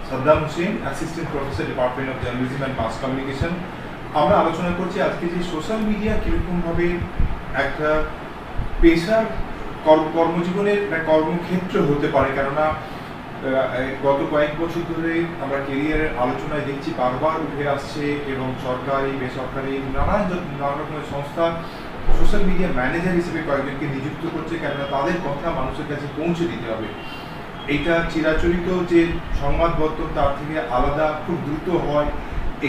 Saddam Hossain, assistant professor, department of journalism and mass communication. আমরা আলোচনা করছি আজকে যে সোশ্যাল মিডিয়া কীরকমভাবে একটা পেশার কর্মজীবনের কর্মক্ষেত্র হতে পারে। কেননা গত কয়েক বছর ধরে আমরা কেরিয়ারের আলোচনায় দেখছি বারবার উঠে আসছে, এবং সরকারি বেসরকারি নানা রকমের সংস্থা সোশ্যাল মিডিয়া ম্যানেজার হিসেবে কয়েকজনকে নিযুক্ত করছে, কেননা তাদের কথা মানুষের কাছে পৌঁছে দিতে হবে। এইটা চিরাচরিত যে সংবাদপত্র তার থেকে আলাদা, খুব দ্রুত হয়,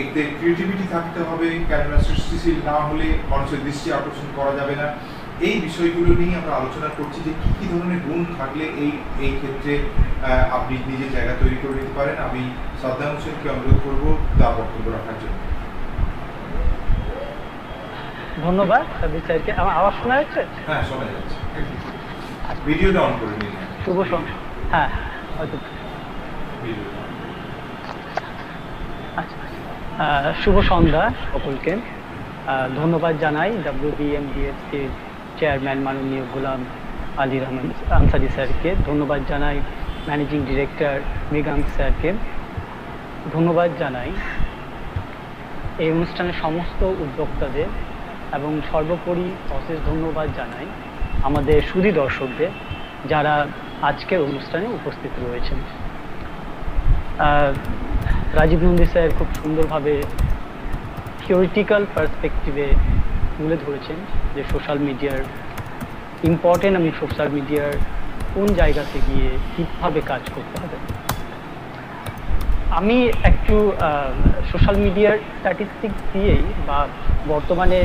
এতে ক্রিয়েটিভিটি থাকতে হবে, কেননা সৃষ্টিশীল না হলে মানুষের দৃষ্টি আকর্ষণ করা যাবে না। এই বিষয়গুলো নিয়ে আমরা আলোচনা করছি যে কী কী ধরনের গুণ থাকলে এই ক্ষেত্রে আপনি নিজের জায়গা তৈরি করে নিতে পারেন। আমি সাদ্দাম হোসেনকে অনুরোধ করব তার বক্তব্য রাখার জন্য। ধন্যবাদ সাবির স্যারকে। আমার আওয়াজ শোনা যাচ্ছে? হ্যাঁ, শোনা যাচ্ছে। ভিডিওটা অন করে নিন। শুভ সন্ধ্যা। হ্যাঁ, হয়তো আচ্ছা। শুভ সন্ধ্যা সকলকে। ধন্যবাদ জানাই WBMDFCর চেয়ারম্যান মাননীয় গোলাম আলী রহমান আনসারি স্যারকে। ধন্যবাদ জানাই ম্যানেজিং ডিরেক্টর মৃগাঙ্ক স্যারকে। ধন্যবাদ জানাই এই অনুষ্ঠানের সমস্ত উদ্যোক্তাদের, এবং সর্বোপরি অশেষ ধন্যবাদ জানাই আমাদের সুধী দর্শকদের যারা আজকের অনুষ্ঠানে উপস্থিত রয়েছেন। রাজীব নন্দী স্যার খুব সুন্দরভাবে থিওরিটিক্যাল পার্সপেক্টিভে তুলে ধরেছেন যে সোশ্যাল মিডিয়ার ইম্পর্টেন্ট এবং সোশ্যাল মিডিয়ার কোন জায়গাতে গিয়ে কীভাবে কাজ করতে হবে। আমি একটু সোশ্যাল মিডিয়ার স্ট্যাটিস্টিক্স দিয়েই, বা বর্তমানে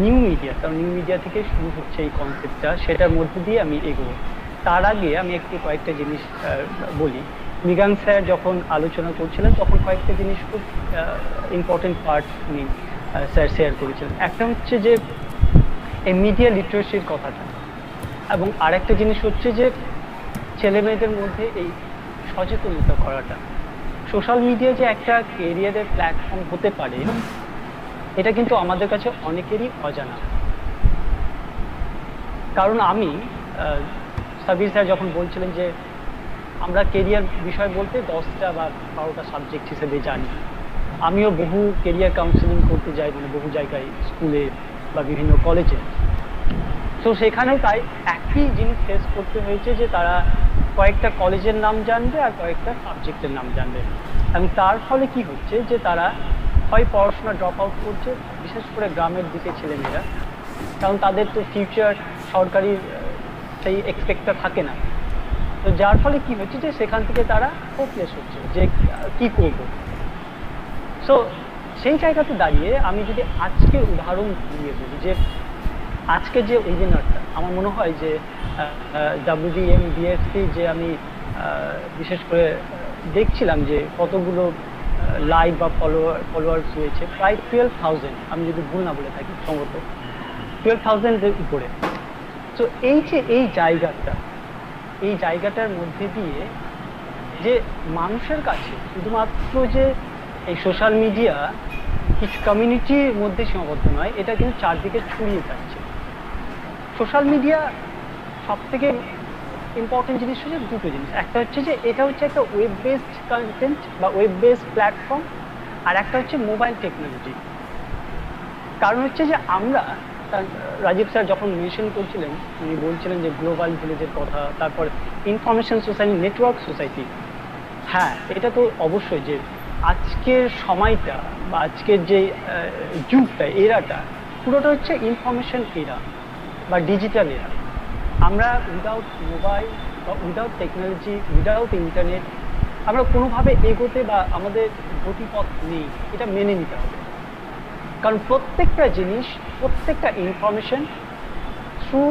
নিউ মিডিয়া, কারণ নিউ মিডিয়া থেকে শুরু হচ্ছে এই কনসেপ্টটা, সেটার মধ্যে দিয়ে আমি এগোবো। তার আগে আমি একটু কয়েকটা জিনিস বলি। মৃগাঙ্ক স্যার যখন আলোচনা করছিলেন তখন কয়েকটা জিনিস খুব ইম্পর্টেন্ট পার্ট উনি স্যার শেয়ার করেছিলেন। একটা হচ্ছে যে এই মিডিয়া লিটারেসির কথাটা, এবং আরেকটা জিনিস হচ্ছে যে ছেলে মেয়েদের মধ্যে এই সচেতনতা করাটা। সোশ্যাল মিডিয়া যে একটা কেরিয়ারের প্ল্যাটফর্ম হতে পারে এটা কিন্তু আমাদের কাছে অনেকেরই অজানা। কারণ আমি সাবির স্যার যখন বলছিলেন যে আমরা কেরিয়ার বিষয় বলতে 10টা বা 12টা সাবজেক্ট হিসেবে জানি, আমিও বহু কেরিয়ার কাউন্সেলিং করতে যাই, মানে বহু জায়গায়, স্কুলে বা বিভিন্ন কলেজে। তো সেখানেও তাই একই জিনিস ফেস করতে হয়েছে যে তারা কয়েকটা কলেজের নাম জানবে আর কয়েকটা সাবজেক্টের নাম জানবে, এবং তার ফলে কি হচ্ছে যে তারা হয় পড়াশোনা ড্রপ আউট করছে, বিশেষ করে গ্রামের দিকে ছেলেমেয়েরা, কারণ তাদের তো ফিউচার সরকারি সেই এক্সপেক্টটা থাকে না। তো যার ফলে কি হচ্ছে যে সেখান থেকে তারা হোপলেস হচ্ছে যে কি করব। সো সেই জায়গাতে দাঁড়িয়ে আমি যদি আজকের উদাহরণ দিয়ে বলি যে আজকে যে ওয়েবিনারটা, আমার মনে হয় যে WBMDFC যে আমি বিশেষ করে দেখছিলাম যে কতগুলো লাইভ বা ফলোয়ার্স রয়েছে, প্রায় 12,000, আমি যদি ভুল না বলে থাকি, সম্ভবত 12,000-এর উপরে। তো এই যে এই জায়গাটার মধ্যে দিয়ে যে মানুষের কাছে শুধুমাত্র যে এই সোশ্যাল মিডিয়া কিছু কমিউনিটির মধ্যে সীমাবদ্ধ নয়, এটা কিন্তু চারদিকে ছড়িয়ে যাচ্ছে। সোশ্যাল মিডিয়া সব থেকে ইম্পর্টেন্ট জিনিস হচ্ছে দুটো জিনিস। একটা হচ্ছে যে এটা হচ্ছে একটা ওয়েব বেসড কন্টেন্ট বা ওয়েব বেসড প্ল্যাটফর্ম, আর একটা হচ্ছে মোবাইল টেকনোলজি। কারণ হচ্ছে যে আমরা, রাজীব স্যার যখন মেনশন করছিলেন, উনি বলছিলেন যে গ্লোবাল ভিলেজের কথা, তারপর ইনফরমেশন সোসাইটি, নেটওয়ার্ক সোসাইটি। হ্যাঁ, এটা তো অবশ্যই যে আজকের সময়টা বা আজকের যে যুগটা, এরাটা পুরোটা হচ্ছে ইনফরমেশন এরা বা ডিজিটাল এরা। আমরা উইদাউট মোবাইল বা উইদাউট টেকনোলজি, উইদাউট ইন্টারনেট আমরা কোনোভাবে এগোতে বা আমাদের গতিপথ নেই, এটা মেনে নিতে হবে। কারণ প্রত্যেকটা জিনিস, প্রত্যেকটা ইনফরমেশন থ্রু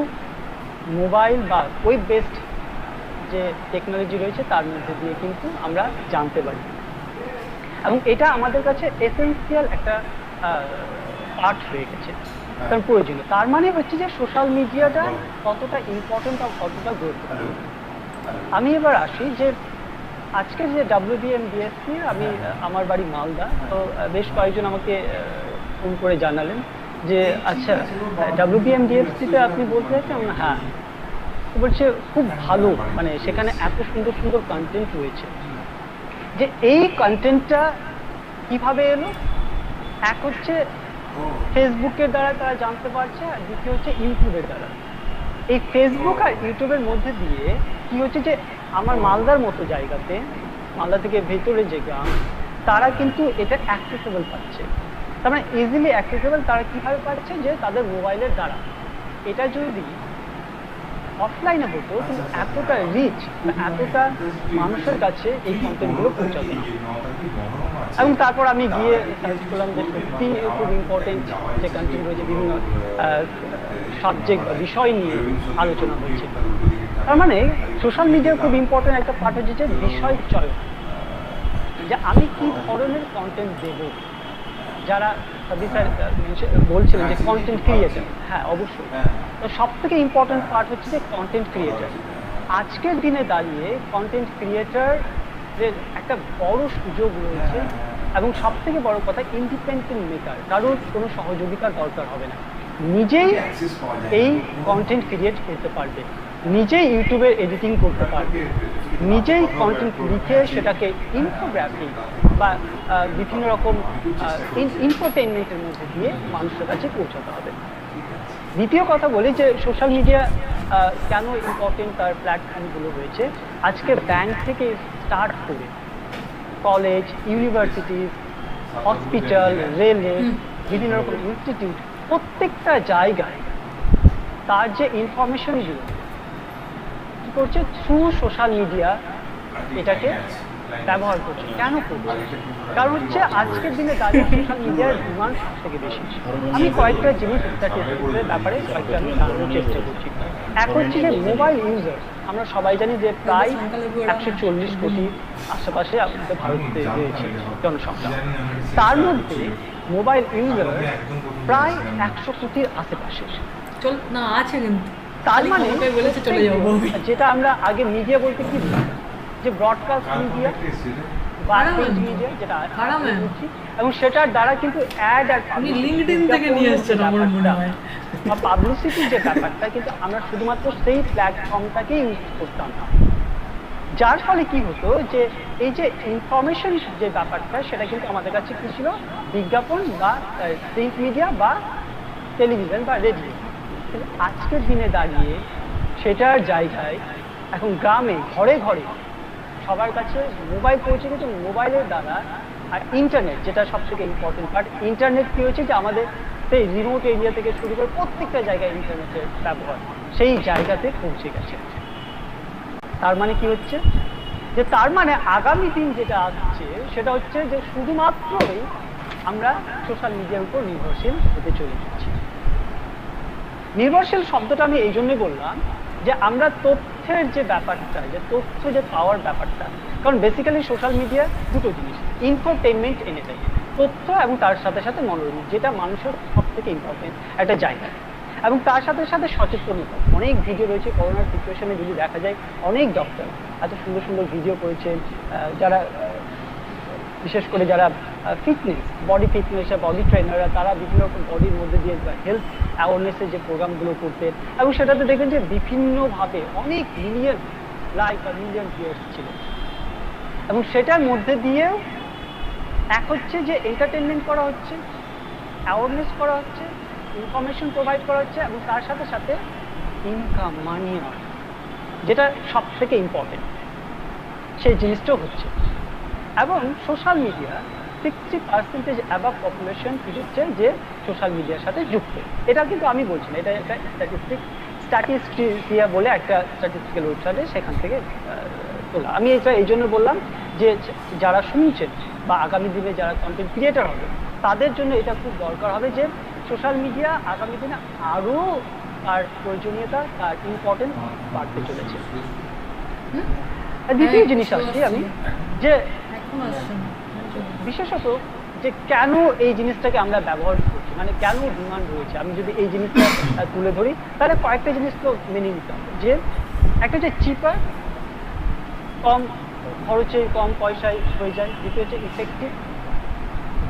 মোবাইল বা ওয়েব বেসড যে টেকনোলজি রয়েছে তার মধ্যে দিয়ে কিন্তু আমরা জানতে পারি, এবং এটা আমাদের কাছে এসেন্সিয়াল একটা পার্ট হয়ে গেছে, কারণ প্রয়োজনীয়। তার মানে হচ্ছে যে সোশ্যাল মিডিয়াটা কতটা ইম্পর্টেন্ট আর কতটা গুরুত্বপূর্ণ। আমি এবার আসি যে আজকে যে WBMDFC, আমি আমার বাড়ি মালদা, তো বেশ কয়েকজন আমাকে ফোন করে জানালেন যে আচ্ছা WBMDFC-তে আপনি বলতে চাচ্ছেন? হ্যাঁ। বলছে খুব ভালো, মানে সেখানে এত সুন্দর সুন্দর কন্টেন্ট রয়েছে। যে এই কন্টেন্টটা কিভাবে এলো। এক হচ্ছে ফেসবুকের দ্বারা তারা জানতে পারছে, আর দ্বিতীয় হচ্ছে ইউটিউবের দ্বারা। এই ফেসবুক আর ইউটিউবের মধ্যে দিয়ে কি হচ্ছে যে আমার মালদার মতো জায়গাতে, মালদা থেকে ভেতরে যে গ্রাম, তারা কিন্তু এটা অ্যাক্সেসেবল পাচ্ছে। তার মানে ইজিলি অ্যাক্সেসেবল তারা কিভাবে পাচ্ছে, যে তাদের মোবাইলের দ্বারা। এটা যদি অফলাইনে হতো কিন্তু এতটা রিচ, এতটা মানুষের কাছে এই কন্টেন্টগুলো পৌঁছাতো না। এবং তারপর আমি গিয়ে সার্চ করলাম যে সত্যি খুব ইম্পর্টেন্ট যে কন্টেন্ট রয়েছে, বিভিন্ন সাবজেক্ট বা বিষয় নিয়ে আলোচনা হচ্ছে। তার মানে সোশ্যাল মিডিয়ার খুব ইম্পর্টেন্ট একটা পার্ট হচ্ছে যে বিষয় চয়ন, যে আমি কি ধরনের কন্টেন্ট দেব। যারা স্যার বলছিলেন যে কন্টেন্ট ক্রিয়েটার, হ্যাঁ অবশ্যই, তো সব থেকে ইম্পর্টেন্ট পার্ট হচ্ছে যে কন্টেন্ট ক্রিয়েটার। আজকের দিনে দাঁড়িয়ে কন্টেন্ট ক্রিয়েটারের একটা বড় সুযোগ রয়েছে, এবং সব থেকে বড় কথা ইন্ডিপেন্ডেন্ট মেকার, কারোর কোনো সহযোগিতার দরকার হবে না। নিজেই এই কন্টেন্ট ক্রিয়েট করতে পারবে, নিজেই ইউটিউবে এডিটিং করতে পারবে, নিজেই কন্টেন্ট লিখে সেটাকে ইনফোগ্রাফি বা বিভিন্ন রকম ইনফোটেইনমেন্টের মধ্যে দিয়ে মানুষের কাছে পৌঁছাতে হবে। দ্বিতীয় কথা বলি যে সোশ্যাল মিডিয়া কেন ইম্পর্টেন্ট, তার প্ল্যাটফর্মগুলো রয়েছে। আজকে ব্যাংক থেকে স্টার্ট করে কলেজ, ইউনিভার্সিটিজ, হসপিটাল, রেলওয়ে, বিভিন্ন রকম ইনস্টিটিউট, প্রত্যেকটা জায়গায় তার যে ইনফরমেশনগুলো কি করছে থ্রু সোশ্যাল মিডিয়া এটাকে ব্যবহার করছে। কেন করছে? কারণ হচ্ছে আজকের দিনে দাঁড়িয়ে সোশ্যাল মিডিয়ার ডিমান্ড সব থেকে বেশি। আমি কয়েকটা জিনিস স্ট্যাটিস্টিক্সের ব্যাপারে কয়েকটা আমি জানানোর চেষ্টা করছি। এক হচ্ছে যে মোবাইল ইউজার, আমরা সবাই জানি যে প্রায় 140 কোটির আশেপাশে আমাদের ভারতে রয়েছে জনসংখ্যা। তার মধ্যে মোবাইল ইউজার প্রায় 100 কোটির আশেপাশে। না আছে কিন্তু তার মানে বলেছে চলে যাবো, যেটা আমরা আগে মিডিয়া বলতে কি বুঝি, যে ব্রডকাস্ট মিডিয়া বা প্রিন্ট মিডিয়া, যেটা এবং সেটার দ্বারা কিন্তু অ্যাড আর আপনি লিঙ্কডইন থেকে নিয়ে আসছেন আমার মনে হয়, বা পাবলিসিটির যে ব্যাপারটা কিন্তু আমরা শুধুমাত্র সেই প্ল্যাটফর্মটাকেই ইউজ করতাম না। যার ফলে কি হতো যে এই যে ইনফরমেশন যে ব্যাপারটা সেটা কিন্তু আমাদের কাছে কি ছিল, বিজ্ঞাপন বা প্রিন্ট মিডিয়া বা টেলিভিশন বা রেডিও। কিন্তু আজকের দিনে দাঁড়িয়ে সেটার জায়গায় এখন গ্রামে ঘরে ঘরে সবার কাছে মোবাইল পৌঁছে গেছে। মোবাইলের দ্বারা আর ইন্টারনেট, যেটা সব থেকে ইম্পর্টেন্ট পার্ট, ইন্টারনেট কি হয়েছে যে আমাদের সেই রিমোট এরিয়া থেকে শুরু করে প্রত্যেকটা জায়গায় ইন্টারনেটের ব্যবহার সেই জায়গাতে পৌঁছে গেছে। তার মানে কি হচ্ছে যে তার মানে আগামী দিন যেটা আসছে সেটা হচ্ছে যে শুধুমাত্রই আমরা সোশ্যাল মিডিয়ার উপর নির্ভরশীল হতে চলে যাচ্ছি। নির্ভরশীল শব্দটা আমি এই জন্যই বললাম যে আমরা তথ্যের যে ব্যাপারটা, যে তথ্য যে পাওয়ার ব্যাপারটা, কারণ বেসিক্যালি সোশ্যাল মিডিয়া দুটো জিনিস, ইনফোটেইনমেন্ট এনে দেয়, তথ্য এবং তার সাথে সাথে মনোরঞ্জন, যেটা মানুষের সব থেকে ইম্পর্টেন্ট একটা জায়গা। এবং তার সাথে সাথে সচেতনতা, অনেক ভিডিও রয়েছে করোনার সিচুয়েশনে যদি দেখা যায়, অনেক ডক্টর এত সুন্দর সুন্দর ভিডিও করেছেন, যারা বিশেষ করে যারা ফিটনেস, বডি ফিটনেস, বডি ট্রেনাররা, তারা বিভিন্ন রকম বডির মধ্যে দিয়ে হেলথ অ্যাওয়ারনেসের যে প্রোগ্রামগুলো করতেন, এবং সেটাতে দেখবেন যে বিভিন্নভাবে অনেক মিলিয়ন লাইক বা মিলিয়ন ভিউয়ার্স ছিল। এবং সেটার মধ্যে দিয়েও এক হচ্ছে যে এন্টারটেনমেন্ট করা হচ্ছে, অ্যাওয়ারনেস করা হচ্ছে, ইনফরমেশন প্রোভাইড করা হচ্ছে, এবং তার সাথে সাথে ইনকাম, মানি, যেটা সব থেকে ইম্পর্টেন্ট সেই জিনিসটাও হচ্ছে। এবং সোশ্যাল মিডিয়া 60% অ্যাবাভ পপুলেশন কি হচ্ছে যে সোশ্যাল মিডিয়ার সাথে যুক্ত। এটা কিন্তু আমি বলছি না, এটা একটা স্ট্যাটিস্টিক্সিয়া বলে একটা স্ট্যাটিস্টিক্যাল ওয়েবসাইটে সেখান থেকে তোলা। আমি এটা এই জন্য বললাম যে যারা শুনছেন বা আগামী দিনে যারা কন্টেন্ট ক্রিয়েটার হবে তাদের জন্য এটা খুব দরকার হবে যে সোশ্যাল মিডিয়া আগামী দিনে আরও তার প্রয়োজনীয়তা, তার ইম্পর্টেন্স বাড়তে চলেছে। দ্বিতীয় জিনিস আসছি আমি, যে বিশেষত যে কেন এই জিনিসটাকে আমরা ব্যবহার করছি, মানে কেন ডিমান্ড রয়েছে। আমি যদি এই জিনিসটা তুলে ধরি তাহলে কয়েকটা জিনিস তো মেনে নিতে হবে। যে একটা হচ্ছে চিপার, কম খরচে কম পয়সায় হয়ে যায়। দ্বিতীয় হচ্ছে ইফেক্টিভ,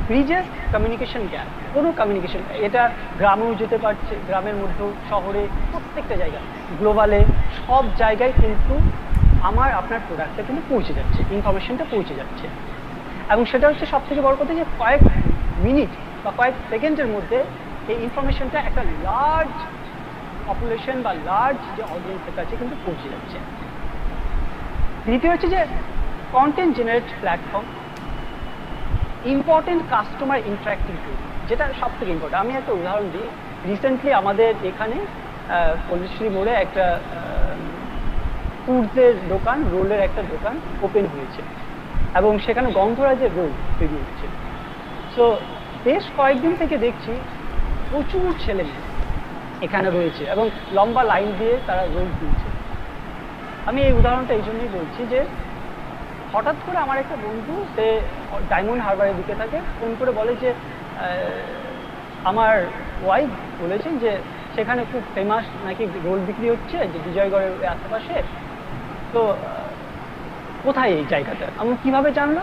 ব্রিজেস কমিউনিকেশন গ্যাপ, কোনো কমিউনিকেশন, এটা গ্রামেও যেতে পারছে, গ্রামের মধ্যেও, শহরে, প্রত্যেকটা জায়গায়, গ্লোবালে, সব জায়গায় কিন্তু আপনার প্রোডাক্টটা কিন্তু পৌঁছে যাচ্ছে, ইনফরমেশনটা পৌঁছে যাচ্ছে। এবং সেটা হচ্ছে সব থেকে বড় কথা যে কয়েক মিনিট বা কয়েক সেকেন্ডের মধ্যে এই ইনফরমেশনটা একটা লার্জ পপুলেশন বা লার্জ যে অডিয়েন্সের কাছে কিন্তু পৌঁছে যাচ্ছে। দ্বিতীয় হচ্ছে যে content generate platform, important customer interactive tool, যেটা সব থেকে ইম্পর্টেন্ট। আমি একটা উদাহরণ দিই, রিসেন্টলি আমাদের এখানে পল্লীশ্রী মোড়ে একটা ফুডসের দোকান, রোলের একটা দোকান ওপেন হয়েছে এবং সেখানে গন্ধরাজের রোল তৈরি হচ্ছে। সো বেশ কয়েকদিন থেকে দেখছি প্রচুর ছেলে মেয়ে এখানে রয়েছে এবং লম্বা লাইন দিয়ে তারা রোল কিনছে। আমি এই উদাহরণটা এই জন্যই বলছি যে হঠাৎ করে আমার একটা বন্ধু, সে ডায়মন্ড হারবারের দিকে থাকে, ফোন করে বলে যে আমার ওয়াইফ বলেছেন যে সেখানে খুব ফেমাস নাকি রোল বিক্রি হচ্ছে যে বিজয়গড়ের আশেপাশে, তো কোথায় এই জায়গাটা? আমি কিভাবে জানলো?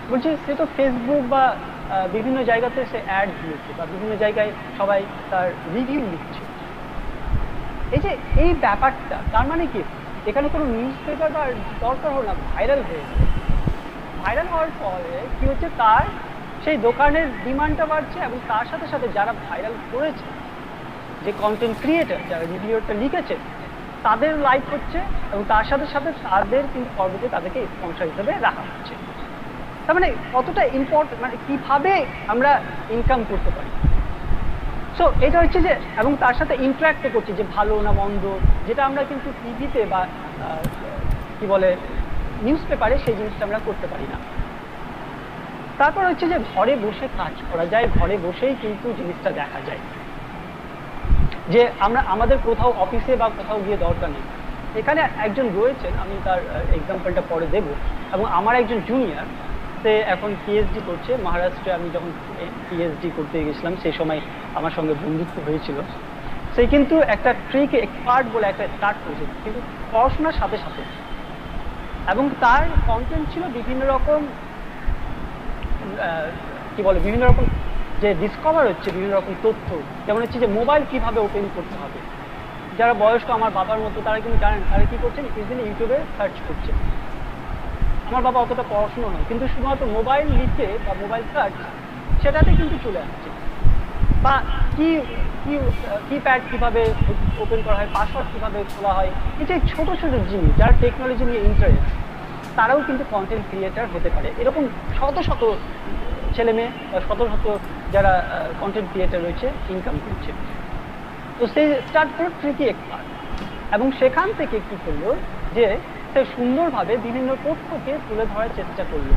বলছে সে তো ফেসবুক বা বিভিন্ন জায়গাতে সে অ্যাড দিয়েছে বা বিভিন্ন জায়গায় সবাই তার রিভিউ লিখছে। এই ব্যাপারটা তার মানে কি, এখানে কোনো নিউজ পেপার বা দরকার হলো না, ভাইরাল হয়ে যাবে। ভাইরাল হওয়ার পরে কি হচ্ছে, তার সেই দোকানের ডিমান্ডটা বাড়ছে এবং তার সাথে সাথে যারা ভাইরাল করেছে, যে কন্টেন্ট ক্রিয়েটার যারা রিভিউটা লিখেছে, তাদের লাইক হচ্ছে এবং তার সাথে সাথে তাদের কিন্তু পরবর্তী তাদেরকে স্পন্সর হিসেবে রাখা হচ্ছে। তার মানে কতটা ইম্পর্টেন্ট, মানে কিভাবে আমরা ইনকাম করতে পারি। সো এটা হচ্ছে যে, এবং তার সাথে ইন্টারাক্ট করছি যে ভালো না মন্দ, যেটা আমরা কিন্তু টিভিতে বা কি বলে নিউজ পেপারে সেই জিনিসটা আমরা করতে পারি না। তারপর হচ্ছে যে ঘরে বসে কাজ করা যায়, ঘরে বসেই কিন্তু জিনিসটা দেখা যায় যে আমাদের কোথাও অফিসে বা কোথাও গিয়ে দরকার নেই। এখানে একজন রয়েছেন, আমি তার এক্সাম্পলটা পরে দেব, এবং আমার একজন জুনিয়র, সে এখন পিএইচডি করছে মহারাষ্ট্রে। আমি যখন পিএইচডি করতে গেছিলাম সেই সময় আমার সঙ্গে বন্ধুত্ব হয়েছিল। সে কিন্তু একটা ট্রিক এক্সপার্ট বলে একটা স্টার্ট করেছে, কিন্তু পড়াশোনার সাথে সাথে, এবং তার কন্টেন্ট ছিল বিভিন্ন রকম কি বলে বিভিন্ন রকম যে ডিসকভার হচ্ছে বিভিন্ন রকম তথ্য, যেমন হচ্ছে যে মোবাইল কিভাবে ওপেন করতে হবে। যারা বয়স্ক আমার বাবার মতো তারা কিন্তু জানেন, তারা কি করছেন, ইজিলি ইউটিউবে সার্চ করছে। আমার বাবা অতটা পড়াশুনো নয়, কিন্তু শুধুমাত্র মোবাইল লিখে বা মোবাইল সার্চ সেটাতে কিন্তু চলে আসছে। বা কিপ্যাড কিভাবে ওপেন করা হয়, পাসওয়ার্ড কিভাবে খোলা হয়, এই যে ছোট ছোট জিনিস, যারা টেকনোলজি নিয়ে ইন্টারেস্ট, তারাও কিন্তু কন্টেন্ট ক্রিয়েটার হতে পারে। এরকম শত শত ছেলে মেয়ে বা শত শত যারা কন্টেন্ট ক্রিয়েটার রয়েছে ইনকাম করছে। তো সে স্টার্ট করলো ট্রিকি এক্সপার্ট, এবং সেখান থেকে কি করলো যে সে সুন্দরভাবে বিভিন্ন তথ্যকে তুলে ধরার চেষ্টা করলো।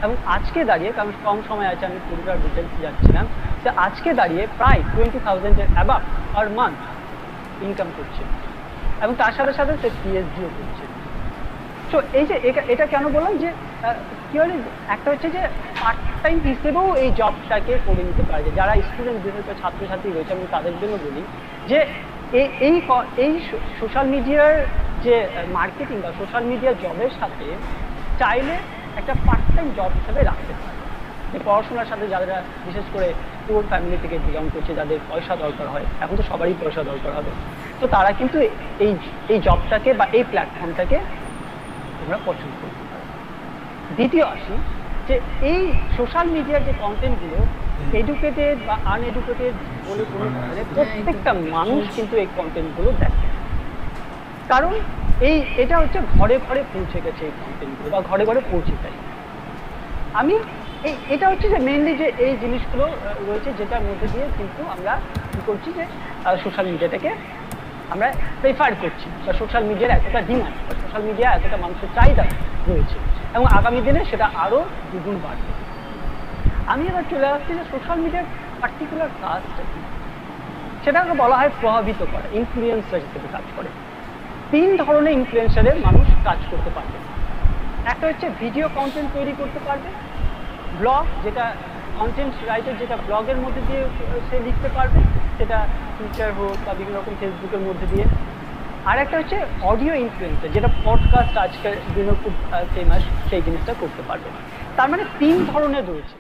এবং আজকে দাঁড়িয়ে, কারণ কম সময় আছে আমি পুরোটা ডিটেলস যাচ্ছিলাম, সে আজকে দাঁড়িয়ে প্রায় 20,000-এর অ্যাবাভ পার মান্থ ইনকাম করছে, এবং তার সাথে সাথে সে পিএইচডিও করছে। সো এই যে এটা কেন বললাম যে কি হলে একটা হচ্ছে যে পার্ট টাইম হিসেবেও এই জবটাকে করে নিতে পারে। যারা স্টুডেন্ট, বিশেষ করে ছাত্রছাত্রী রয়েছে, আমি তাদের জন্য বলি যে এই সোশ্যাল মিডিয়ার যে মার্কেটিং বা সোশ্যাল মিডিয়া জবের সাথে চাইলে একটা পার্ট টাইম জব হিসেবে রাখতে পারে। যে পড়াশোনার সাথে যারা বিশেষ করে পুর ফ্যামিলি থেকে বিলং করছে, যাদের পয়সা দরকার হয়, এখন তো সবারই পয়সা দরকার হবে, তো তারা কিন্তু এই জবটাকে বা এই প্ল্যাটফর্মটাকে তোমরা পছন্দ করতে পারো। দ্বিতীয় আসি যে এই সোশ্যাল মিডিয়ার যে কন্টেন্টগুলো এডুকেটেড বা আনএডুকেটেড বলে কোনো মানে প্রত্যেকটা মানুষ কিন্তু এই কন্টেন্টগুলো দেখে, কারণ এটা হচ্ছে ঘরে ঘরে পৌঁছে গেছে এই কন্টেন্টগুলো, বা ঘরে ঘরে পৌঁছে যায়। আমি এটা হচ্ছে যে মেনলি যে এই জিনিসগুলো রয়েছে, যেটার মধ্যে দিয়ে কিন্তু আমরা কী করছি যে সোশ্যাল মিডিয়াটাকে আমরা প্রেফার করছি, বা সোশ্যাল মিডিয়ার এতটা ডিমান্ড বা সোশ্যাল মিডিয়া এতটা মানুষের চাহিদা রয়েছে, এবং আগামী দিনে সেটা আরও দ্বিগুণ বাড়বে। আমি এবার চলে আসছি যে সোশ্যাল মিডিয়ার পার্টিকুলার কাজটা কি, সেটাকে বলা হয় প্রভাবিত করা, ইনফ্লুয়েন্সার হিসেবে কাজ করে। 3 ধরনের ইনফ্লুয়েন্সারের মানুষ কাজ করতে পারবে। একটা হচ্ছে ভিডিও কন্টেন্ট তৈরি করতে পারবে, ব্লগ, যেটা কন্টেন্ট রাইটার, যেটা ব্লগের মধ্যে দিয়ে সে লিখতে পারবে, সেটা টুইটার হোক বা বিভিন্ন রকম ফেসবুকের মধ্যে দিয়ে। আর একটা হচ্ছে অডিও ইনফ্লুয়েন্সার, যেটা পডকাস্ট আজকের দিনে খুব ফেমাস, সেই জিনিসটা করতে পারবে। তার মানে 3 ধরনের রয়েছে।